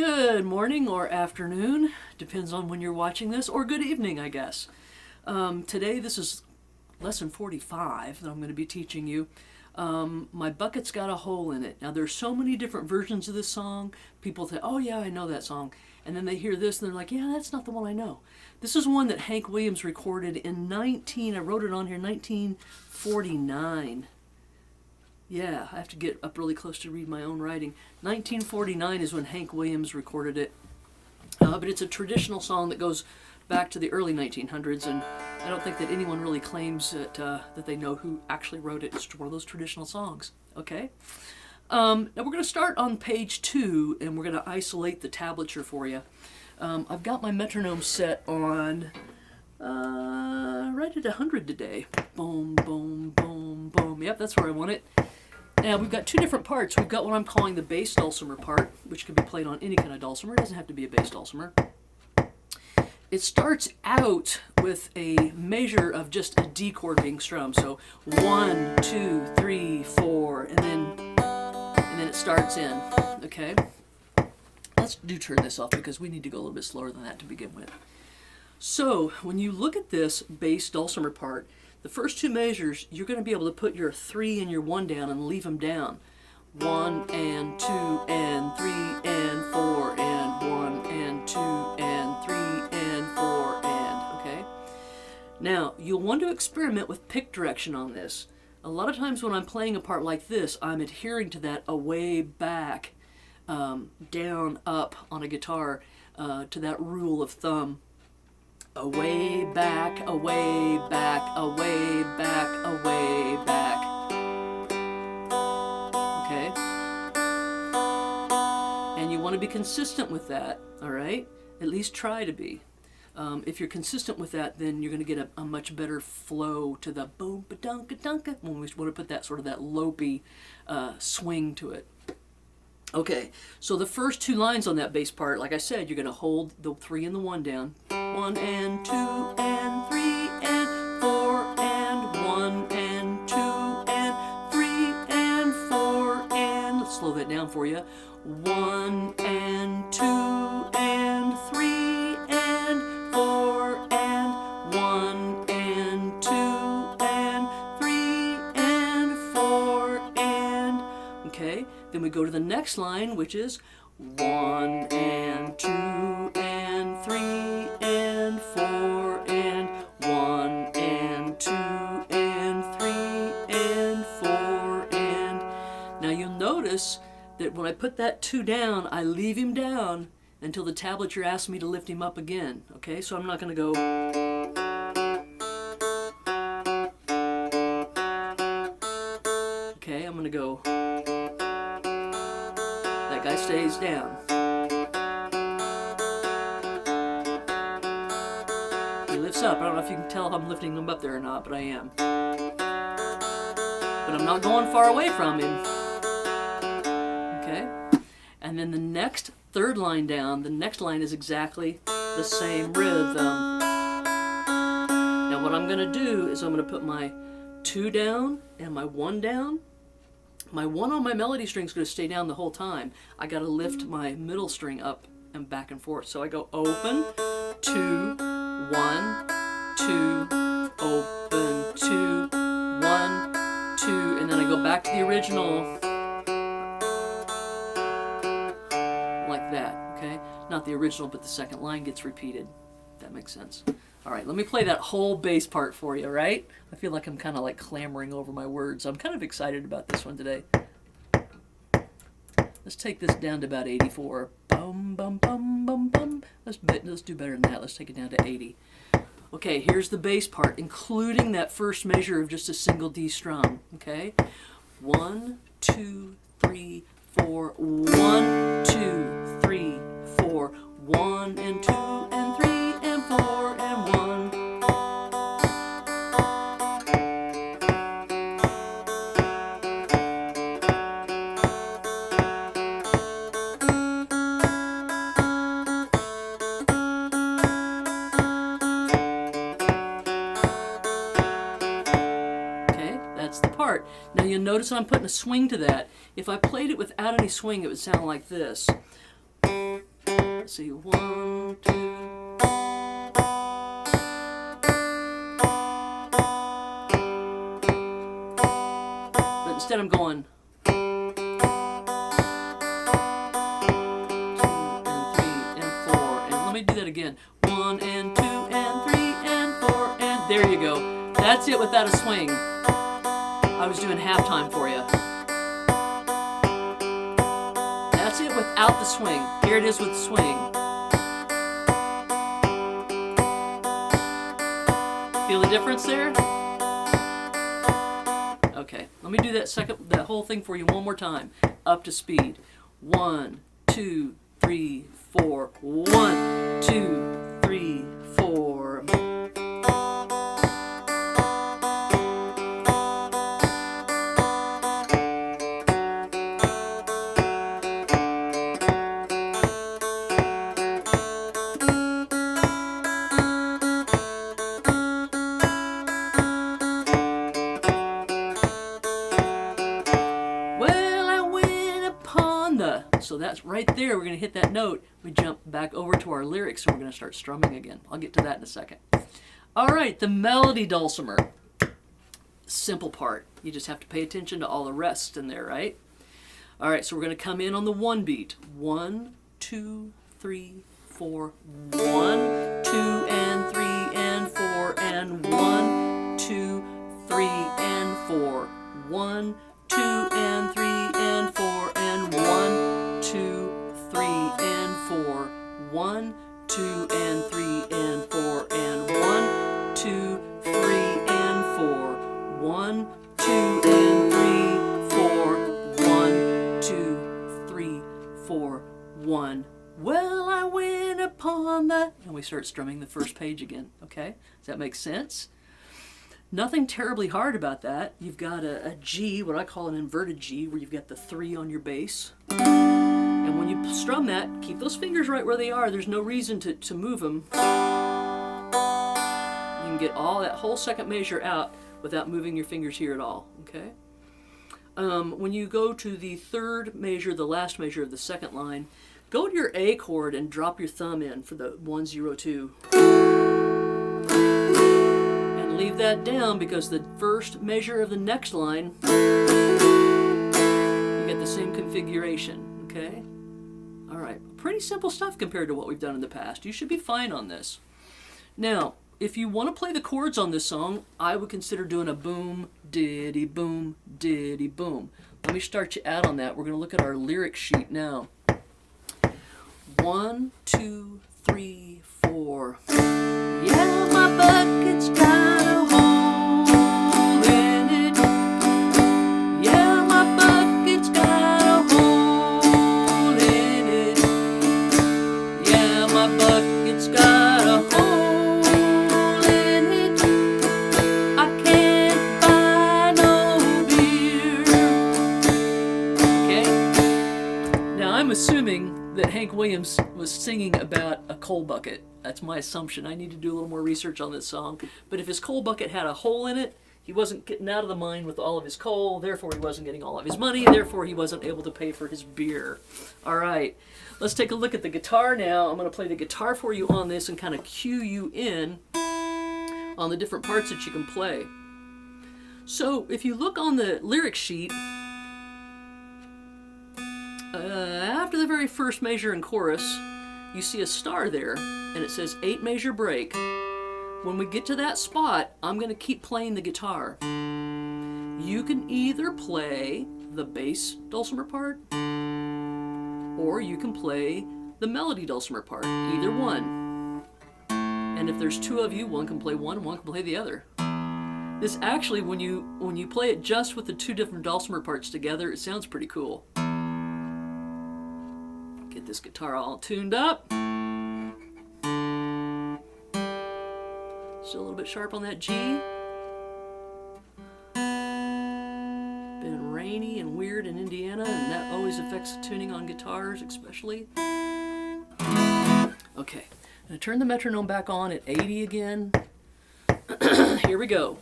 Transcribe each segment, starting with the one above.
Good morning or afternoon, depends on when you're watching this, or good evening, I guess. Today, this is lesson 45 that I'm going to be teaching you. My bucket's got a hole in it. Now, there's so many different versions of this song. People say, oh yeah, I know that song. And then they hear this and they're like, yeah, that's not the one I know. This is one that Hank Williams recorded in I wrote it on here, 1949. Yeah, I have to get up really close to read my own writing. 1949 is when Hank Williams recorded it. But it's a traditional song that goes back to the early 1900s, and I don't think that anyone really claims that they know who actually wrote it. It's one of those traditional songs, okay? Now we're going to start on page 2, and we're going to isolate the tablature for you. I've got my metronome set on right at 100 today. Boom, boom, boom, boom. Yep, that's where I want it. Now, we've got two different parts. We've got what I'm calling the bass dulcimer part, which can be played on any kind of dulcimer. It doesn't have to be a bass dulcimer. It starts out with a measure of just a D chord being strummed. So 1, 2, 3, 4, and then it starts in, okay? Let's turn this off because we need to go a little bit slower than that to begin with. So, when you look at this bass dulcimer part, the first two measures, you're going to be able to put your 3 and your 1 down and leave them down. 1 and 2 and 3 and 4 and 1 and 2 and 3 and 4 and, okay? Now, you'll want to experiment with pick direction on this. A lot of times when I'm playing a part like this, I'm adhering to that away, back, down, up on a guitar, to that rule of thumb. Away, back, away, back, away, back, away, back. Okay? And you want to be consistent with that, all right? At least try to be. If you're consistent with that, then you're going to get a much better flow to the boom-ba-dunka-dunka when we want to put that sort of that lopey swing to it. Okay, so the first two lines on that bass part, like I said, you're going to hold the 3 and the 1 down. 1 and 2 and 3 and 4 and 1 and 2 and 3 and 4 and... Let's slow that down for you. 1 and 2 and 3 and 4 and 1 and 2 and 3 and 4 and... Okay, then we go to the next line, which is 1 and 2 and 3 and 4 and 1 and 2 and 3 and 4 and... Now you'll notice that when I put that 2 down, I leave him down until the tablature asks me to lift him up again. Okay, so I'm not going to go... Okay, I'm going to go... That guy stays down. He lifts up. I don't know if you can tell if I'm lifting him up there or not, but I am. But I'm not going far away from him. Okay? And then the next third line down, the next line is exactly the same rhythm. Now what I'm going to do is I'm going to put my 2 down and my 1 down. My 1 on my melody string is going to stay down the whole time. I got to lift my middle string up and back and forth. So I go open, 2, 1, 2, open, 2, 1, 2, and then I go back to the original like that, okay? Not the original, but the second line gets repeated. If that makes sense. All right, let me play that whole bass part for you, right? I feel like I'm kind of like clamoring over my words. I'm kind of excited about this one today. Let's take this down to about 84. Bum, bum, bum, bum, bum. Let's do better than that. Let's take it down to 80. Okay, here's the bass part, including that first measure of just a single D strum, okay? 1, 2, 3, 4. 1, 2, 3, 4. 1 and 2 and 3 and 4 and 1. Okay, that's the part. Now you'll notice I'm putting a swing to that. If I played it without any swing, it would sound like this. Let's see, 1, 2. But instead I'm going 2 and 3 and 4. And let me do that again. 1 and 2 and 3 and 4 and there you go. That's it without a swing. I was doing halftime for you. That's it without the swing. Here it is with the swing. Feel the difference there? Okay, let me do that whole thing for you one more time. Up to speed. 1, 2, 3, 4. 1, 2, 3, 4. So that's right there. We're going to hit that note. We jump back over to our lyrics and we're going to start strumming again. I'll get to that in a second. All right, the melody dulcimer. Simple part. You just have to pay attention to all the rest in there, right? All right, so we're going to come in on the 1 beat. 1, 2, 3, 4. 1, 2 and 3 and 4 and 1, 2, 3 and 4. 1, 2 and 3 and 4 and 1, 2, 3 and 4. 1, 2 and 3 and 4 and 1, 2, 3 and 4. 1, 2 and 3, 4. 1, 2, 3, 4. 1. Well, I went upon the... And we start strumming the first page again. Okay? Does that make sense? Nothing terribly hard about that. You've got a G, what I call an inverted G, where you've got the 3 on your bass. And when you strum that, keep those fingers right where they are. There's no reason to move them. You can get all that whole second measure out without moving your fingers here at all. Okay? When you go to the third measure, the last measure of the second line, go to your A chord and drop your thumb in for the 1, 0, 2. Leave that down because the first measure of the next line, you get the same configuration, okay? All right, pretty simple stuff compared to what we've done in the past. You should be fine on this. Now, if you want to play the chords on this song, I would consider doing a boom, diddy, boom, diddy, boom. Let me start you out on that. We're going to look at our lyric sheet now. 1, 2, 3, 4. Yeah, my bucket's got a hole in it. Yeah, my bucket's got a hole in it. Yeah, my bucket's got a hole in it. I can't buy no beer. Okay? Now I'm assuming that Hank Williams was singing about a coal bucket. That's my assumption. I need to do a little more research on this song. But if his coal bucket had a hole in it, he wasn't getting out of the mine with all of his coal, therefore he wasn't getting all of his money, therefore he wasn't able to pay for his beer. All right, let's take a look at the guitar now. I'm going to play the guitar for you on this and kind of cue you in on the different parts that you can play. So if you look on the lyric sheet, after the very first measure and chorus, you see a star there, and it says 8 measure break. When we get to that spot, I'm going to keep playing the guitar. You can either play the bass dulcimer part, or you can play the melody dulcimer part, either one. And if there's 2 of you, one can play one and one can play the other. This actually, when you play it just with the 2 different dulcimer parts together, it sounds pretty cool. Get this guitar all tuned up. Still a little bit sharp on that G. Been rainy and weird in Indiana, and that always affects the tuning on guitars, especially. Okay, I'm going to turn the metronome back on at 80 again. Here we go.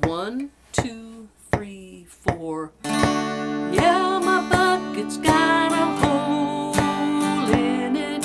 1, 2, 3, 4. Yeah, my bucket's got a hole in it.